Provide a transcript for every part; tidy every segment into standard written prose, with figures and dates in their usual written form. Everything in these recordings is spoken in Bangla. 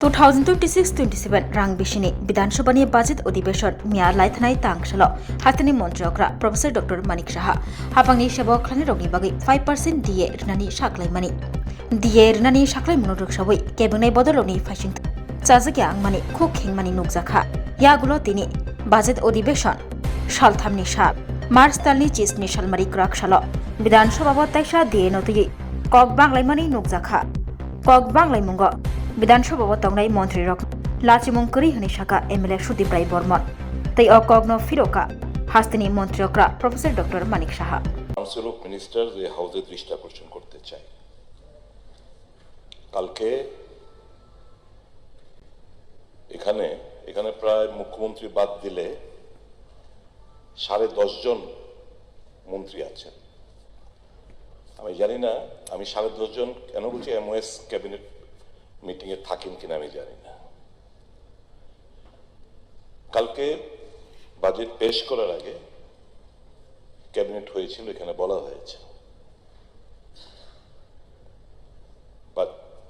2026-27 रां बिशिनि विधानसभानि बाजेट अधिवेशन मिया लाइथनाय तांगसाल हाथानि मन्त्रियकरा प्रफेसर डॉक्टर मानिक साहा हाफांनि सेबक खालामनाय रंनि बागै 5% DA रनानि साख्लायमानि DA रनानि साख्लायमुनो रोखसावै केबिनेट बदलनि फाइसिं चाजाके आंमानि खुक हेंमानि नुकजाखा यागुलो तिनि बाजेट अधिवेशन सालथामनि सा मार्च तालनि चिसनि सालमारि क्राकसाल विधानसभा ताइसा DA नतुयै कक बांलायमानि नुकजाखा कक बांलायमुंग विधानसभा तंगनाय मंत्री रक लाचिमुंकरी हनी शाखा MLA सुदीप राय बर्मन तै अकग्न फिरोका हास्तिनी मंत्रियकरा professor doctor Manik Saha council of ministers এই হাউসে দৃষ্টি আকর্ষণ করতে চাই। কালকে এখানে প্রায় মুখ্যমন্ত্রী বাদ দিলে 10.5 জন মন্ত্রী আছেন। আমি জানি না আমি 10.5 জন কেন বলছি, MOS ক্যাবিনেট মিটিং এ থাকেন কিনা আমি জানি না। কালকে বাজেট পেশ করার আগে ক্যাবিনেট হয়েছিল, এখানে বলা হয়েছে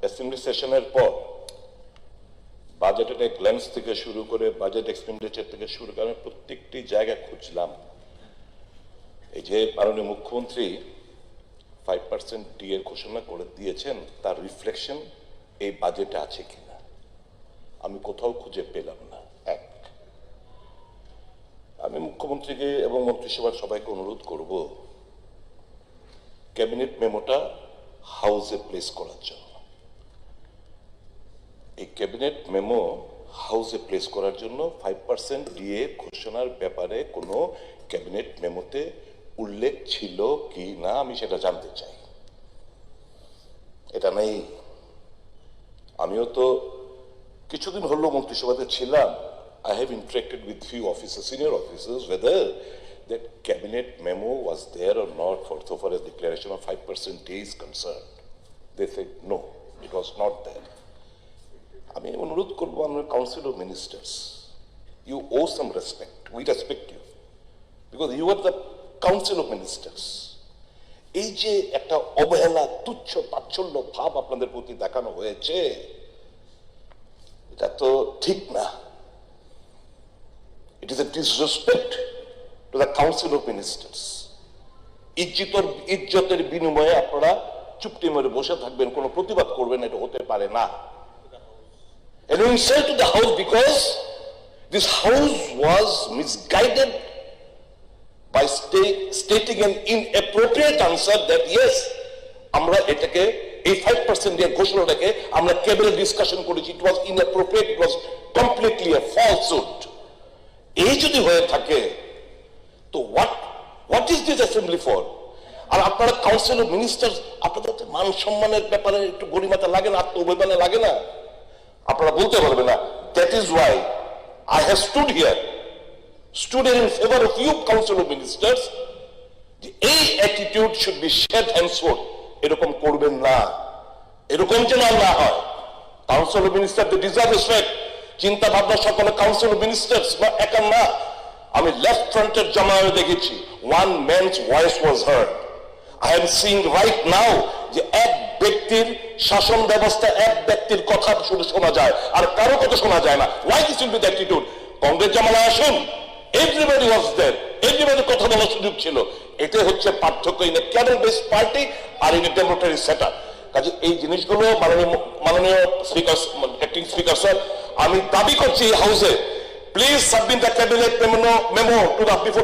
অ্যাসেম্বলি সেশনের পর বাজেটের গ্ল্যান্স থেকে শুরু করে বাজেট এক্সপেন্ডিচার থেকে শুরু করে আমি প্রত্যেকটি জায়গা খুঁজলাম। এই যে মাননীয় মুখ্যমন্ত্রী 5% DA ঘোষণা করে দিয়েছেন, তার রিফ্লেকশন এই বাজেটে আছে কিনা আমি কোথাও খুঁজে পেলাম না। আমি মুখ্যমন্ত্রীকে এবং মন্ত্রিসভার সবাইকে অনুরোধ করব ক্যাবিনেট মেমোটা হাউসে প্লেস করার জন্য। এই ক্যাবিনেট মেমো হাউসে প্লেস করার জন্য 5% DA ঘোষণার ব্যাপারে কোনো ক্যাবিনেট মেমোতে উল্লেখ ছিল কি না আমি সেটা জানতে চাই। এটা নেই। আমিও তো কিছুদিন হলো মন্ত্রিসভাতে ছিলাম। I have interacted with few officers, senior officers, whether that cabinet memo was there or not for so far as declaration of 5% DA is concerned. They said no, it was not there. আমি অনুরোধ করব আমরা council of ministers, you owe some respect. We respect you because you are the council of ministers. এই যে একটা অবহেলা, তুচ্ছ তাচ্ছল্য ভাব আপনাদের প্রতি দেখানো হয়েছে, এটা তো ঠিক না। It is a disrespect to the council of ministers. ইজ্জতের বিনিময়ে আপনারা চুপটি মেরে বসে থাকবেন, কোনো প্রতিবাদ করবেন, এটা হতে পারে না। And we insult to the house because this house was misguided by stating an inappropriate answer that yes, আমরা এটাকে এই 5% দিয়ে ঘোষণাটাকে আমরা ক্যাবিনেট ডিসকাশন করেছি, it was inappropriate, it was completely a falsehood. এই যদি হয়ে থাকে তো what is this assembly for? আর আপনারা কাউন্সিল অফ মিনিস্টার্স, আপনাদের তো মান সম্মানের ব্যাপারে একটু গরিমাতা লাগে না, আত্মঅভিমানে লাগে না? আপনারা বলতে পারবেন না। That is why I have stood in favor of you council of ministers. এই attitude should be shed henceforth. এরকম করবেন না, এরকম যেন না হয়। Council of minister they deserve respect. চিন্তা ভাবনা সকলে কাউন্সিল অফ মিনিস্টার্স বা একা না। আমি লেফট ফ্রন্টের জমায়ে দেখেছি one man's voice was heard. I am seeing right now যে এক ব্যক্তির শাসন ব্যবস্থা, এক ব্যক্তির কথা শুধু শোনা যায় আর কারো কথা শোনা যায় না। Why this will be the attitude? Congress জামানায় আসুন, everybody was there, everybody কথা বলার সুযোগ ছিল। এটা হচ্ছে পার্থক্য in a cadre based party আর ইন এ ডেমোক্রেটিক সেটআপ। কাজে এই জিনিসগুলো মাননীয় স্পিকার, অ্যাক্টিং স্পিকার স্যার, আমি দাবি করছি হাউসে please submit the cabinet memo to the before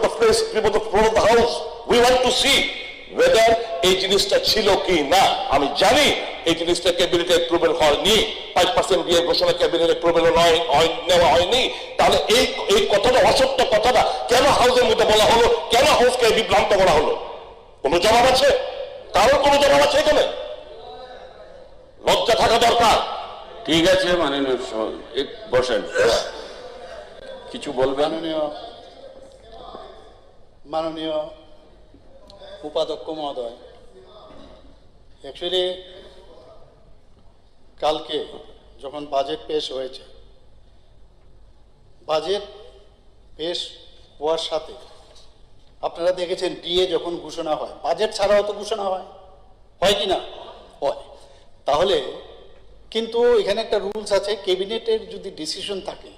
the house. We want to see whether এই জিনিসটা ছিল কি না। আমি জানি এই জিনিসটা ক্যাবিনেটে অ্যাপ্রুভাল হয়নি, 5% দিয়ে ঘোষণা ক্যাবিনেট অ্যাপ্রুভাল নেওয়া হয়নি। তাহলে এই কথাটা, অসত্য কথাটা কেন হাউসের মধ্যে বলা হলো, কেন হাউসকে বিভ্রান্ত করা হলো? কোনো জবাব আছে? কারোর কোনো জবাব আছে এখানে? লজ্জা থাকা দরকার। ঠিক আছে, বসেন, কিছু বলবেন? মাননীয় উপাধ্যক্ষ মহোদয়, অ্যাকচুয়ালি কালকে যখন বাজেট পেশ হয়েছে, বাজেট পেশ হওয়ার সাথে আপনারা দেখেছেন DA যখন ঘোষণা হয়, বাজেট ছাড়াও তো ঘোষণা হয় কি না? হয়। তাহলে কিন্তু এখানে একটা রুলস আছে, ক্যাবিনেটের যদি ডিসিশন থাকে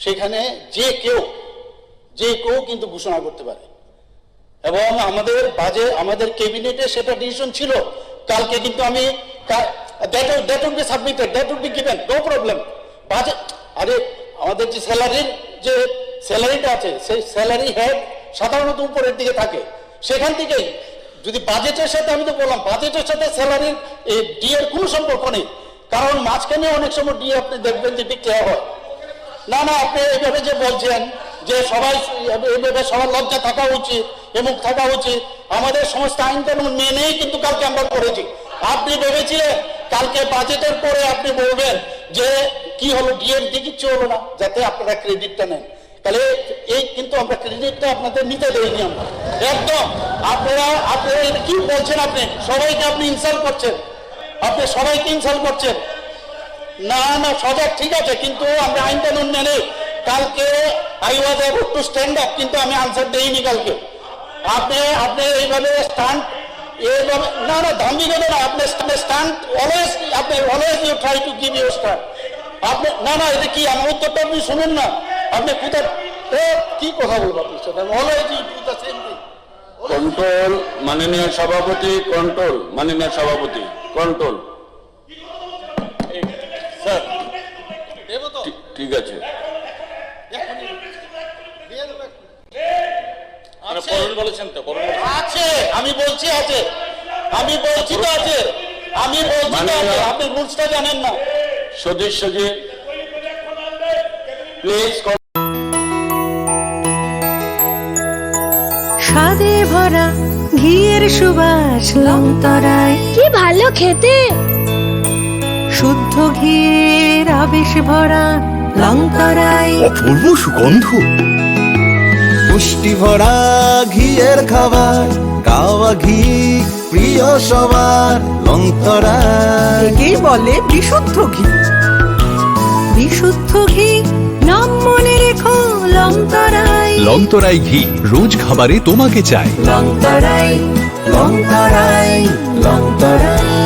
সেখানে যে কেউ কিন্তু ঘোষণা করতে পারে, এবং আমাদের ক্যাবিনেটে সেটা ডিসিশন ছিল কালকে। কিন্তু আমি that would be submitted, that would be given, no problem. Budget, আরে আমাদের যে স্যালারিটা আছে, সেই স্যালারি হেড সাধারণত উপরের দিকে থাকে, সেখান থেকেই যদি বাজেটের সাথে, আমি তো বললাম বাজেটের সাথে স্যালারির ডিএর কোনো সম্পর্ক নেই, কারণ মাঝখানে অনেক সময় ডিএ আপনি দেখবেন যে ডিক্লেয়ার হয় না। আপনি এইভাবে যে বলছেন যে এইভাবে সবার লজ্জা থাকা উচিত এবং থাকা উচিত, আমাদের সমস্ত আইন কানুন মেনেই কিন্তু কালকে আমরা করেছি। আপনি ভেবেছিলেন কালকে বাজেটের পরে আপনি বলবেন যে কি হলো, ডিএর দিয়ে কিচ্ছু হলো না, যাতে আপনারা ক্রেডিটটা নেন। তাহলে এই কিন্তু আমরা ক্রেডিটটা আপনাদের নিতে দেইনি আমরা একদম। আপনারা এটা কি বলছেন? আপনি সবাইকে আপনি ইনসাল্ট করছেন, আপনি সবাইকে ইনসাল্ট করছেন। না সজাগ ঠিক আছে, কিন্তু আমরা আইন কানুন মেনে কালকে I was able to stand up, কিন্তু আমি আনসার দেইনি কালকে। আপনি এইভাবে স্ট্যান্ড, এইভাবে না ধাম্বিক হবে না, আপনি স্ট্যান্ড অলওয়েজ, আপনি always you try to give your stand. আপনি না এটা কি, আমার উত্তরটা আপনি শুনুন না, আপনি কোথায় কি কথা বলবো আপনার সাথে? Always you do the same thing. Control মাননীয় সভাপতি, কন্ট্রোল মাননীয় সভাপতি, কন্ট্রোল। স্যার ঠিক আছে, আছে, আমি বলছি আছে, আমি বলছি তো আছে, আমি বলছি তো আছে, আপনি রুলসটা জানেন না। সদস্যজি প্লিজ। স্বাদে ভরা ঘিয়ের সুবাস লংতরায়, কি ভালো খেতে। শুদ্ধ ঘিয়ের আবেশ ভরা লংতরায়, অপূর্ব সুগন্ধ, পুষ্টি ভরা ঘিয়ের খাবার, গাওয়া ঘি প্রিয় সবার, লংতরায় একেই বলে বিশুদ্ধ ঘি। বিশুদ্ধ ঘি নাম মনে রেখো লংতরায়। লংতরাই ঘি রোজ খাবারে তোমাকে চাই। লংতরায়, লংতরায়, লংতরায়।